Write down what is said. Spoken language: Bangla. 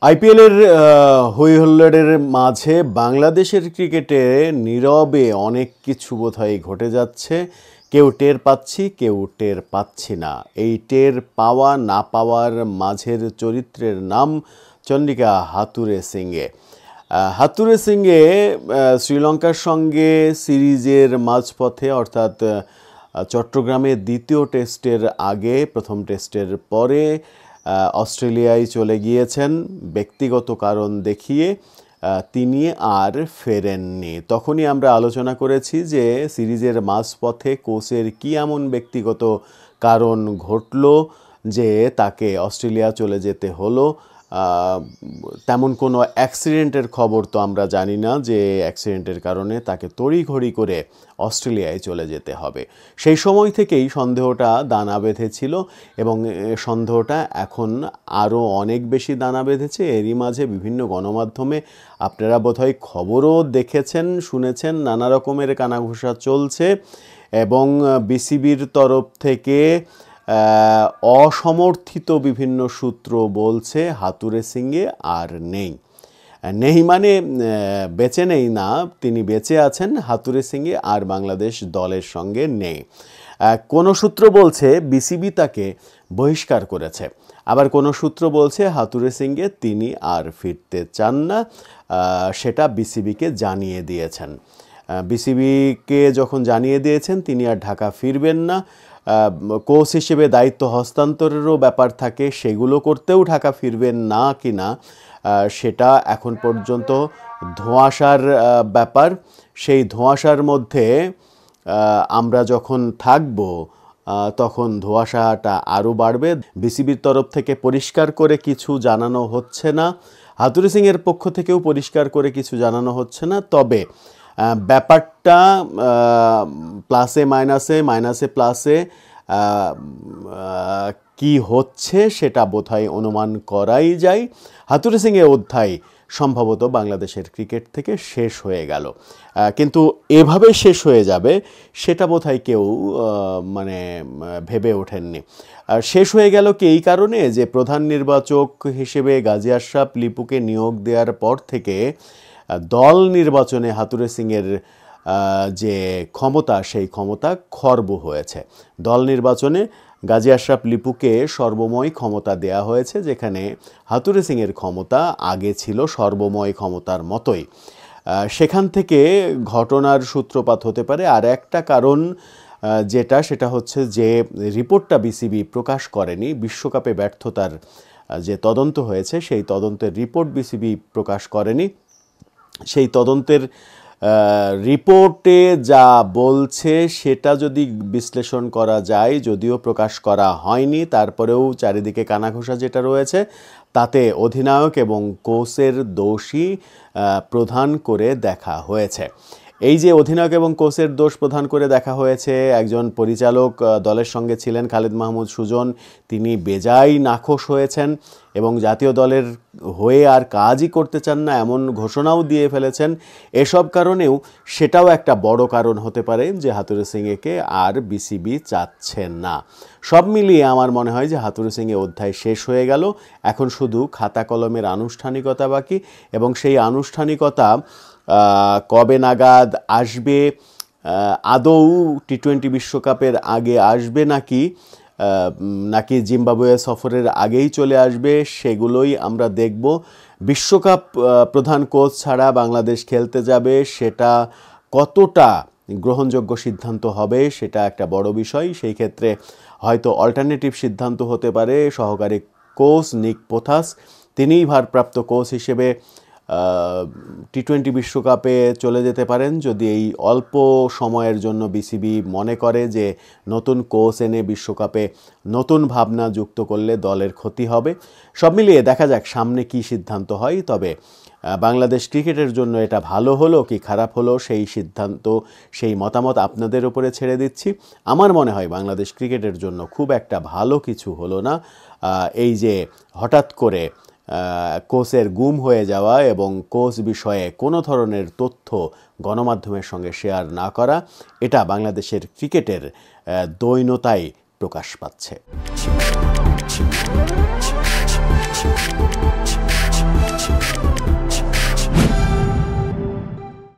আইপিএলের হই হুল্লোড়ের মাঝে বাংলাদেশের ক্রিকেটে নীরবে অনেক কিছু বোধহয় ঘটে যাচ্ছে। কেউ টের পাচ্ছি, কেউ টের পাচ্ছি না। এই টের পাওয়া না পাওয়ার মাঝের চরিত্রের নাম চন্ডিকা হাথুরে সিংয়ে। হাথুরে সিংয়ে শ্রীলঙ্কার সঙ্গে সিরিজের মাঝপথে অর্থাৎ চট্টগ্রামে দ্বিতীয় টেস্টের আগে প্রথম টেস্টের পরে অস্ট্রেলিয়ায় চলে গিয়েছেন ব্যক্তিগত কারণ দেখিয়ে। তিনি আর ফেরেননি। তখনই আমরা আলোচনা করেছি যে সিরিজের মাঝপথে কোচের কী এমন ব্যক্তিগত কারণ ঘটল যে তাকে অস্ট্রেলিয়া চলে যেতে হলো। তেমন কোনো অ্যাক্সিডেন্টের খবর তো আমরা জানি না যে অ্যাক্সিডেন্টের কারণে তাকে তড়িঘড়ি করে অস্ট্রেলিয়ায় চলে যেতে হবে। সেই সময় থেকেই সন্দেহটা দানা বেঁধেছিল এবং সন্দেহটা এখন আরও অনেক বেশি দানা বেঁধেছে। এরই মাঝে বিভিন্ন গণমাধ্যমে আপনারা বোধহয় খবরও দেখেছেন, শুনেছেন, নানা রকমের কানাঘুষা চলছে এবং বিসিবির তরফ থেকে অসমর্থিত বিভিন্ন সূত্র বলছে হাথুরে সিংয়ে আর নেই মানে বেঁচে নেই না, তিনি বেঁচে আছেন, হাথুরে সিংয়ে আর বাংলাদেশ দলের সঙ্গে নেই। কোনো সূত্র বলছে বিসিবি তাকে বহিষ্কার করেছে, আবার কোনো সূত্র বলছে হাথুরে সিংয়ে তিনি আর ফিরতে চান না, সেটা বিসিবিকে জানিয়ে দিয়েছেন। বিসিবিকে যখন জানিয়ে দিয়েছেন তিনি আর ঢাকা ফিরবেন না, কোচ হিসেবে দায়িত্ব হস্তান্তরেরও ব্যাপার থাকে, সেগুলো করতেও ঢাকা ফিরবেন না কিনা সেটা এখন পর্যন্ত ধোঁয়াশার ব্যাপার। সেই ধোঁয়াশার মধ্যে আমরা যখন থাকব তখন ধোঁয়াশাটা আরও বাড়বে। বিসিবির তরফ থেকে পরিষ্কার করে কিছু জানানো হচ্ছে না, হাথুরে সিংয়ের পক্ষ থেকেও পরিষ্কার করে কিছু জানানো হচ্ছে না। তবে ব্যাপারটা প্লাসে মাইনাসে প্লাসে কি হচ্ছে সেটা বোধহয় অনুমান করাই যায়। হাথুরে সিংয়ের অধ্যায় সম্ভবত বাংলাদেশের ক্রিকেট থেকে শেষ হয়ে গেল, কিন্তু এভাবে শেষ হয়ে যাবে সেটা বোধহয় কেউ ভেবে ওঠেননি। শেষ হয়ে গেল কি এই কারণে যে প্রধান নির্বাচক হিসেবে গাজী আশরাফ লিপুকে নিয়োগ দেওয়ার পর থেকে দল নির্বাচনে হাথুরে সিংয়ের যে ক্ষমতা সেই ক্ষমতা খর্ব হয়েছে। দল নির্বাচনে গাজী আশরাফ লিপুকে সর্বময় ক্ষমতা দেয়া হয়েছে, যেখানে হাথুরে সিংয়ের ক্ষমতা আগে ছিল সর্বময় ক্ষমতার মতোই। সেখান থেকে ঘটনার সূত্রপাত হতে পারে। আর একটা কারণ সেটা হচ্ছে যে রিপোর্টটা বিসিবি প্রকাশ করেনি, বিশ্বকাপে ব্যর্থতার যে তদন্ত হয়েছে সেই তদন্তের রিপোর্ট বিসিবি প্রকাশ করেনি। সেই তদন্তের রিপোর্টে যা বলছে সেটা যদি বিশ্লেষণ করা যায়, যদিও প্রকাশ করা হয়নি, তারপরেও চারিদিকে কানাঘোষা যেটা রয়েছে তাতে অধিনায়ক এবং কোচের দোষী প্রধান করে দেখা হয়েছে। এই যে অধিনায়ক এবং কোচের দোষ প্রধান করে দেখা হয়েছে, একজন পরিচালক দলের সঙ্গে ছিলেন খালেদ মাহমুদ সুজন, তিনি বেজায় নাখোশ হয়েছেন এবং জাতীয় দলের হয়ে আর কাজই করতে চান না এমন ঘোষণাও দিয়ে ফেলেছেন। এসব কারণেও সেটাও একটা বড় কারণ হতে পারে যে হাথুরে সিংকে আর বিসিবি চাচ্ছেন না। সব মিলিয়ে আমার মনে হয় যে হাথুরে সিংয়ের অধ্যায় শেষ হয়ে গেল, এখন শুধু খাতা কলমের আনুষ্ঠানিকতা বাকি এবং সেই আনুষ্ঠানিকতা কবে নাগাদ আসবে, আদৌ টি-20 বিশ্বকাপের আগে আসবে নাকি জিম্বাবুয়ে সফরের আগেই চলে আসবে, সেগুলোই আমরা দেখব। বিশ্বকাপ প্রধান কোচ ছাড়া বাংলাদেশ খেলতে যাবে, সেটা কতটা গ্রহণযোগ্য সিদ্ধান্ত হবে সেটা একটা বড় বিষয়। সেই ক্ষেত্রে হয়তো অল্টারনেটিভ সিদ্ধান্ত হতে পারে সহকারী কোচ নিক পোথাস, তিনিই ভারপ্রাপ্ত কোচ হিসেবে টি-20 বিশ্বকাপে চলে যেতে পারেন যদি এই অল্প সময়ের জন্য বিসিবি মনে করে যে নতুন কোচ এনে বিশ্বকাপে নতুন ভাবনা যুক্ত করলে দলের ক্ষতি হবে। সব মিলিয়ে দেখা যাক সামনে কি সিদ্ধান্ত হয়। তবে বাংলাদেশ ক্রিকেটের জন্য এটা ভালো হলো কি খারাপ হলো সেই সিদ্ধান্ত, সেই মতামত আপনাদের উপরে ছেড়ে দিচ্ছি। আমার মনে হয় বাংলাদেশ ক্রিকেটের জন্য খুব একটা ভালো কিছু হলো না এই যে হঠাৎ করে কোচের গুম হয়ে যাওয়া এবং কোচ বিষয়ে কোনো ধরনের তথ্য গণমাধ্যমের সঙ্গে শেয়ার না করা, এটা বাংলাদেশের ক্রিকেটের দৈন্যতায় প্রকাশ পাচ্ছে।